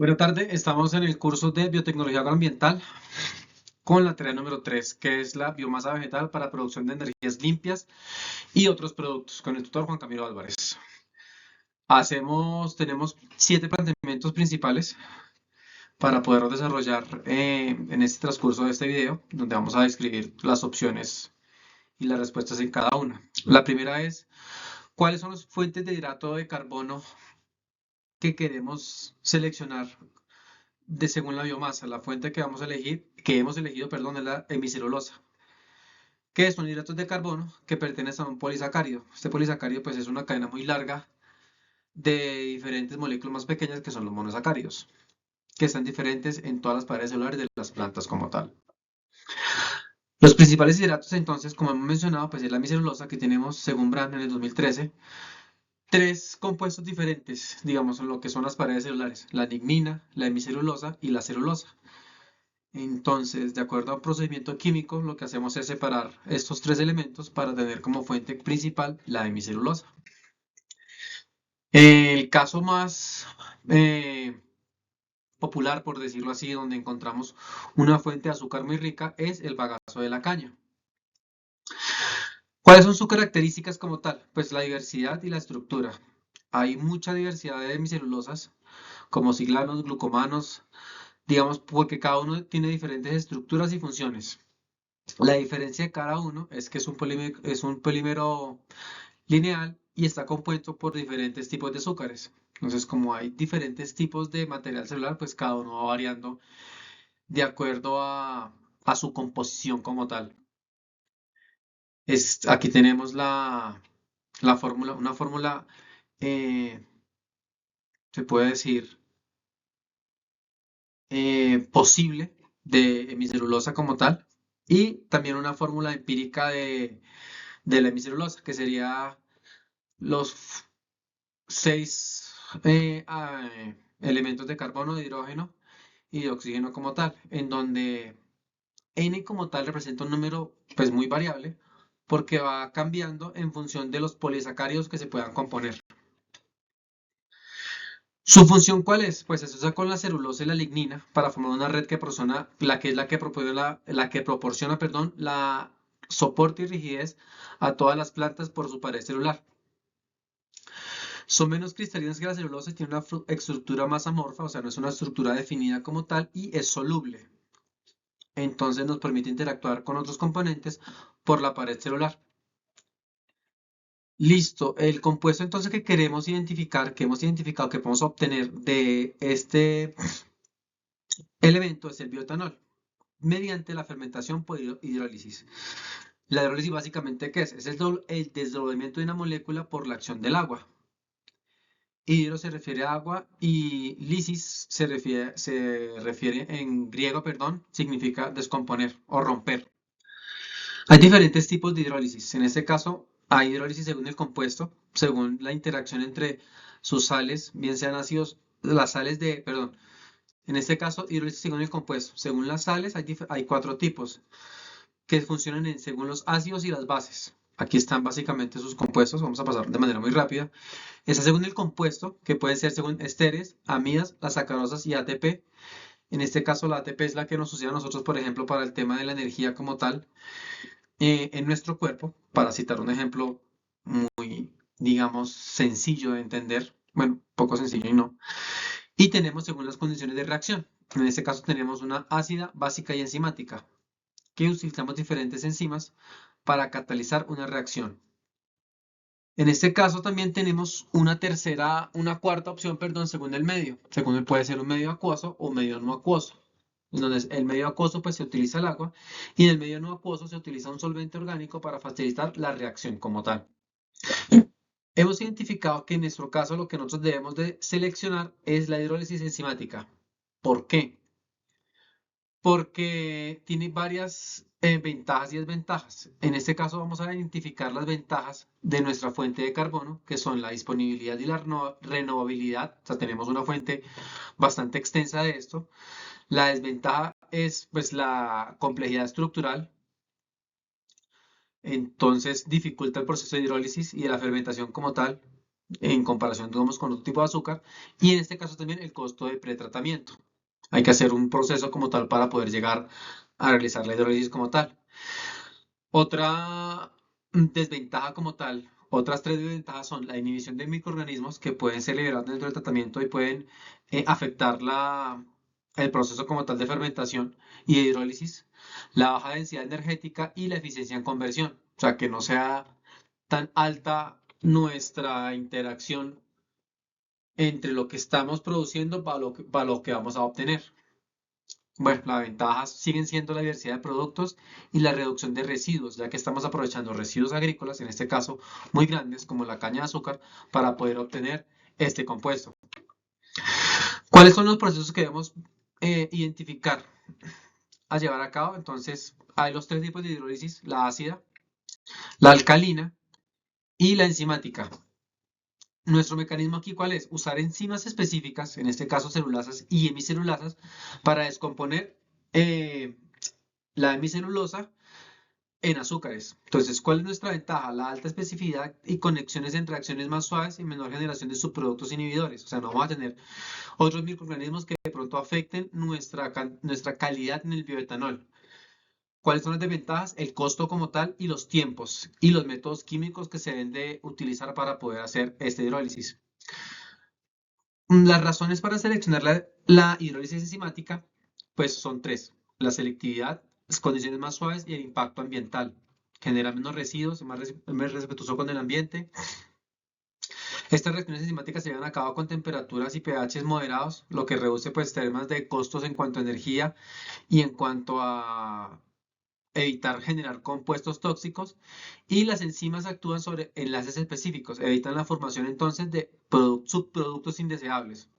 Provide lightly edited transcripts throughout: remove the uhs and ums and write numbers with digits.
Buenas tardes, estamos en el curso de biotecnología agroambiental con la tarea número 3, que es la biomasa vegetal para producción de energías limpias y otros productos, con el tutor Juan Camilo Álvarez. Tenemos 7 planteamientos principales para poder desarrollar en este transcurso de este video, donde vamos a describir las opciones y las respuestas en cada una. La primera es, ¿cuáles son las fuentes de hidrato de carbono que queremos seleccionar según la biomasa? La fuente que hemos elegido, perdón, es la hemicelulosa, que son hidratos de carbono que pertenecen a un polisacárido. Este polisacárido pues es una cadena muy larga de diferentes moléculas más pequeñas que son los monosacáridos, que están diferentes en todas las paredes celulares de las plantas como tal. Los principales hidratos entonces, como hemos mencionado, pues es la hemicelulosa que tenemos según Brand en el 2013. Tres compuestos diferentes, digamos, en lo que son las paredes celulares: la lignina, la hemicelulosa y la celulosa. Entonces, de acuerdo a un procedimiento químico, lo que hacemos es separar estos tres elementos para tener como fuente principal la hemicelulosa. El caso más popular, por decirlo así, donde encontramos una fuente de azúcar muy rica, es el bagazo de la caña. ¿Cuáles son sus características como tal? Pues la diversidad y la estructura. Hay mucha diversidad de hemicelulosas, como ciclanos, glucomanos, digamos, porque cada uno tiene diferentes estructuras y funciones. La diferencia de cada uno es que es un polímero lineal y está compuesto por diferentes tipos de azúcares. Entonces, como hay diferentes tipos de material celular, pues cada uno va variando de acuerdo a su composición como tal. Aquí tenemos la fórmula, una fórmula, eh, se puede decir, posible de hemicelulosa como tal, y también una fórmula empírica de la hemicelulosa, que sería los 6 elementos de carbono, de hidrógeno y de oxígeno como tal, en donde n como tal representa un número pues muy variable porque va cambiando en función de los polisacáridos que se puedan componer. ¿Su función cuál es? Pues se usa con la celulosa y la lignina para formar una red que proporciona, perdón, la soporte y rigidez a todas las plantas por su pared celular. Son menos cristalinas que la celulosa y tiene una estructura más amorfa, o sea, no es una estructura definida como tal y es soluble. Entonces nos permite interactuar con otros componentes por la pared celular. Listo, el compuesto entonces que queremos identificar, que hemos identificado, que podemos obtener de este elemento es el bioetanol, mediante la fermentación por hidrólisis. La hidrólisis básicamente, ¿qué es? Es el desdoblamiento de una molécula por la acción del agua. Hidro se refiere a agua y lisis se refiere en griego, perdón, significa descomponer o romper. Hay diferentes tipos de hidrólisis. En este caso, hay hidrólisis según el compuesto, según la interacción entre sus sales, bien sean ácidos, perdón. En este caso, hidrólisis según el compuesto. Según las sales, hay 4 tipos que funcionan según los ácidos y las bases. Aquí están básicamente sus compuestos. Vamos a pasar de manera muy rápida. Está según el compuesto, que puede ser según esteres, amidas, las sacarosas y ATP. En este caso, la ATP es la que nos sucede a nosotros, por ejemplo, para el tema de la energía como tal, en nuestro cuerpo, para citar un ejemplo muy, digamos, sencillo de entender. Bueno, poco sencillo y no. Y tenemos según las condiciones de reacción. En este caso tenemos una ácida, básica y enzimática, que utilizamos diferentes enzimas para catalizar una reacción. En este caso también tenemos una cuarta opción, perdón, según el medio. Según puede ser un medio acuoso o medio no acuoso. Entonces, el medio acuoso pues se utiliza el agua y en el medio no acuoso se utiliza un solvente orgánico para facilitar la reacción como tal. Hemos identificado que en nuestro caso lo que nosotros debemos de seleccionar es la hidrólisis enzimática. ¿Por qué? Porque tiene varias ventajas y desventajas. En este caso vamos a identificar las ventajas de nuestra fuente de carbono, que son la disponibilidad y la renovabilidad. O sea, tenemos una fuente bastante extensa de esto. La desventaja es pues la complejidad estructural. Entonces dificulta el proceso de hidrólisis y de la fermentación como tal. en comparación, digamos, con otro tipo de azúcar, y en este caso también el costo de pretratamiento. Hay que hacer un proceso como tal para poder llegar a realizar la hidrólisis como tal. Otra desventaja como tal, otras tres desventajas son la inhibición de microorganismos que pueden ser liberados dentro del tratamiento y pueden afectar el proceso como tal de fermentación y de hidrólisis, la baja densidad energética y la eficiencia en conversión, o sea, que no sea tan alta nuestra interacción entre lo que estamos produciendo para lo que vamos a obtener. Bueno, las ventajas siguen siendo la diversidad de productos y la reducción de residuos, ya que estamos aprovechando residuos agrícolas, en este caso muy grandes como la caña de azúcar, para poder obtener este compuesto. ¿Cuáles son los procesos que debemos identificar a llevar a cabo? Entonces, hay los tres tipos de hidrólisis: la ácida, la alcalina y la enzimática. Nuestro mecanismo aquí, ¿cuál es? Usar enzimas específicas, en este caso celulasas y hemicelulasas, para descomponer eh, la hemicelulosa en azúcares. Entonces, ¿cuál es nuestra ventaja? La alta especificidad y conexiones en reacciones más suaves y menor generación de subproductos inhibidores. O sea, no vamos a tener otros microorganismos que de pronto afecten nuestra calidad en el bioetanol. ¿Cuáles son las desventajas? El costo como tal y los tiempos y los métodos químicos que se deben de utilizar para poder hacer esta hidrólisis. Las razones para seleccionar la hidrólisis enzimática, pues son tres: la selectividad, las condiciones más suaves y el impacto ambiental. Genera menos residuos, es más respetuoso con el ambiente. Estas reacciones enzimáticas se llevan a cabo con temperaturas y pHs moderados, lo que reduce pues temas de costos en cuanto a energía y en cuanto a evitar generar compuestos tóxicos. Y las enzimas actúan sobre enlaces específicos, evitan la formación entonces de subproductos indeseables.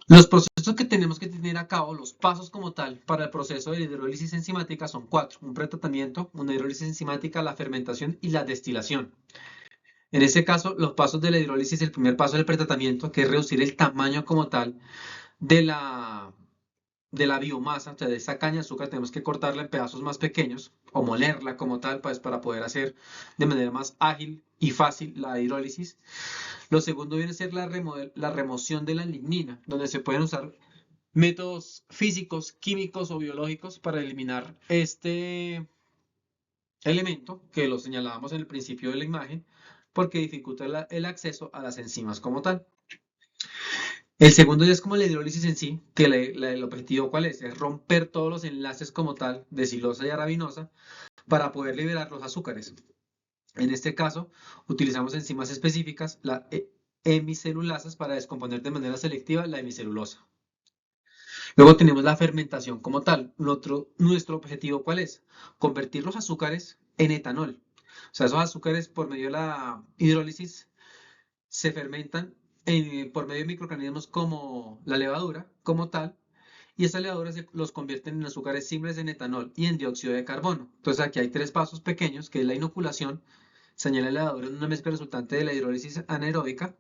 Los procesos que tenemos que tener a cabo, los pasos como tal para el proceso de hidrólisis enzimática son cuatro: un pretratamiento, una hidrólisis enzimática, la fermentación y la destilación. En este caso, los pasos de la hidrólisis: el primer paso del pretratamiento, que es reducir el tamaño como tal de de la biomasa, o sea, de esa caña de azúcar. Tenemos que cortarla en pedazos más pequeños o molerla como tal, pues, para poder hacer de manera más ágil y fácil la hidrólisis. Lo segundo viene a ser la remoción de la lignina, donde se pueden usar métodos físicos, químicos o biológicos para eliminar este elemento que lo señalábamos en el principio de la imagen, porque dificulta el acceso a las enzimas como tal. El segundo ya es como la hidrólisis en sí, que el objetivo ¿cuál es? Es romper todos los enlaces como tal de silosa y arabinosa para poder liberar los azúcares. En este caso, utilizamos enzimas específicas, las hemicelulasas, para descomponer de manera selectiva la hemicelulosa. Luego tenemos la fermentación como tal. Nuestro objetivo ¿cuál es? Convertir los azúcares en etanol. O sea, esos azúcares por medio de la hidrólisis se fermentan por medio de microorganismos como la levadura, como tal, y esas levaduras los convierten en azúcares simples en etanol y en dióxido de carbono. Entonces aquí hay tres pasos pequeños, que es la inoculación, se añade la levadura en una mezcla resultante de la hidrólisis anaeróbica,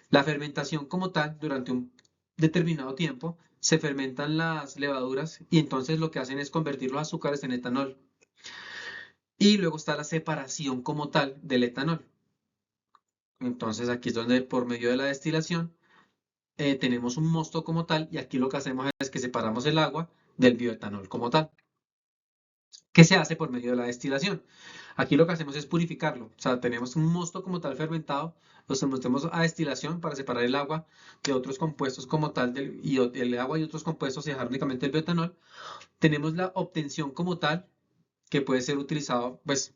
la fermentación como tal. Durante un determinado tiempo se fermentan las levaduras y entonces lo que hacen es convertir los azúcares en etanol. Y luego está la separación como tal del etanol. Entonces aquí es donde por medio de la destilación tenemos un mosto como tal, y aquí lo que hacemos es que separamos el agua del bioetanol como tal. ¿Qué se hace por medio de la destilación? Aquí lo que hacemos es purificarlo. O sea, tenemos un mosto como tal fermentado, lo sometemos a destilación para separar el agua de otros compuestos como tal, y el agua y otros compuestos y dejar únicamente el bioetanol. Tenemos la obtención como tal, que puede ser utilizado pues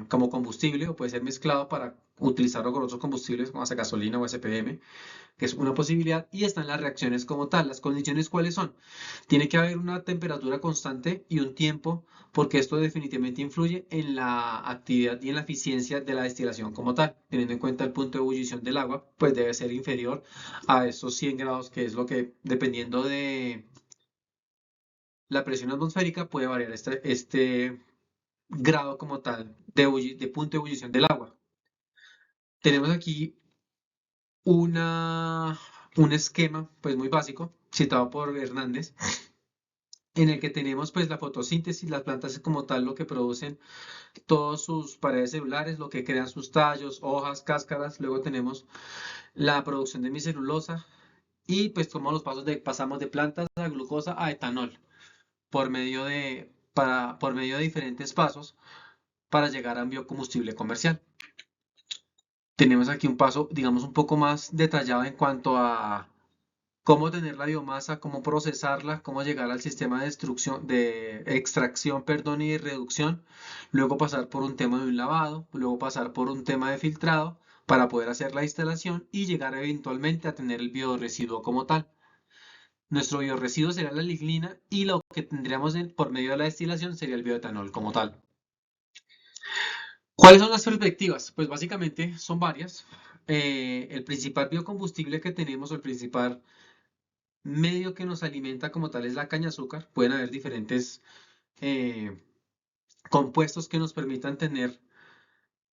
como combustible, o puede ser mezclado para utilizarlo con otros combustibles como hace gasolina o SPM, que es una posibilidad. Y están las reacciones como tal. ¿Las condiciones cuáles son? Tiene que haber una temperatura constante y un tiempo, porque esto definitivamente influye en la actividad y en la eficiencia de la destilación como tal. Teniendo en cuenta el punto de ebullición del agua, pues debe ser inferior a esos 100 grados, que es lo que, dependiendo de la presión atmosférica, puede variar este grado como tal de punto de ebullición del agua. Tenemos aquí una, un esquema pues muy básico, citado por Hernández, en el que tenemos pues la fotosíntesis, las plantas como tal lo que producen todas sus paredes celulares, lo que crean sus tallos, hojas, cáscaras. Luego tenemos la producción de micelulosa y pues como los pasos de pasamos de plantas a glucosa a etanol por medio de diferentes pasos para llegar a un biocombustible comercial. Tenemos aquí un paso, digamos, un poco más detallado en cuanto a cómo tener la biomasa, cómo procesarla, cómo llegar al sistema de destrucción, de extracción, perdón, y de reducción, luego pasar por un tema de un lavado, luego pasar por un tema de filtrado para poder hacer la instalación y llegar eventualmente a tener el biorresiduo como tal. Nuestro biorresiduo sería la lignina y lo que tendríamos por medio de la destilación sería el bioetanol como tal. ¿Cuáles son las perspectivas? Pues básicamente son varias. El principal biocombustible que tenemos o el principal medio que nos alimenta como tal es la caña de azúcar. Pueden haber diferentes eh, compuestos que nos permitan tener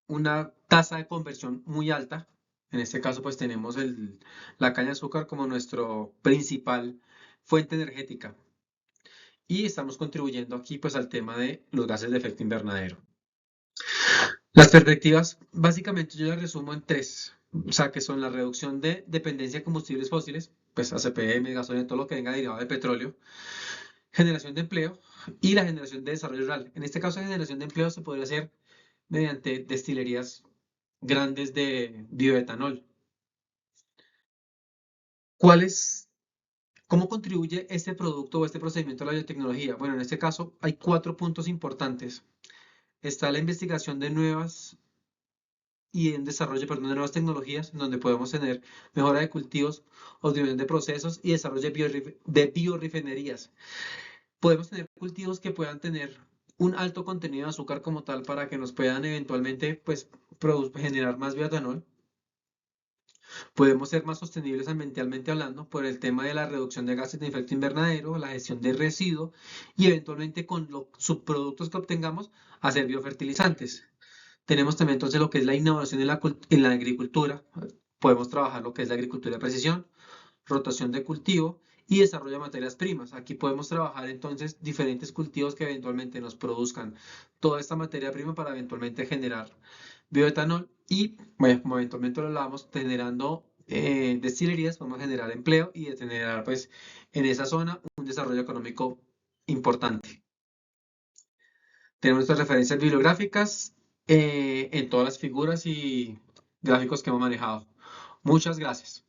una tasa de conversión muy alta. En este caso, pues tenemos la caña de azúcar como nuestro principal fuente energética. Y estamos contribuyendo aquí pues al tema de los gases de efecto invernadero. Las perspectivas, básicamente yo las resumo en tres, o sea, que son la reducción de dependencia de combustibles fósiles, pues ACPM, gasolina, todo lo que venga derivado de petróleo, generación de empleo y la generación de desarrollo rural. En este caso, la generación de empleo se podría hacer mediante destilerías grandes de bioetanol. ¿Cuál es, cómo contribuye este producto o este procedimiento a la biotecnología? Bueno, en este caso hay cuatro puntos importantes. Está la investigación de nuevas y en desarrollo, perdón, de nuevas tecnologías, donde podemos tener mejora de cultivos, optimización de procesos y desarrollo de biorefinerías. Podemos tener cultivos que puedan tener un alto contenido de azúcar como tal para que nos puedan eventualmente pues, generar más bioetanol. Podemos ser más sostenibles ambientalmente hablando por el tema de la reducción de gases de efecto invernadero, la gestión de residuos y eventualmente con los subproductos que obtengamos hacer biofertilizantes. Tenemos también entonces lo que es la innovación en la agricultura. Podemos trabajar lo que es la agricultura de precisión, rotación de cultivo y desarrollo de materias primas. Aquí podemos trabajar entonces diferentes cultivos que eventualmente nos produzcan toda esta materia prima para eventualmente generar bioetanol y, bueno, como eventualmente lo hablamos, generando destilerías, vamos a generar empleo y de generar pues en esa zona un desarrollo económico importante. Tenemos nuestras referencias bibliográficas en todas las figuras y gráficos que hemos manejado. Muchas gracias.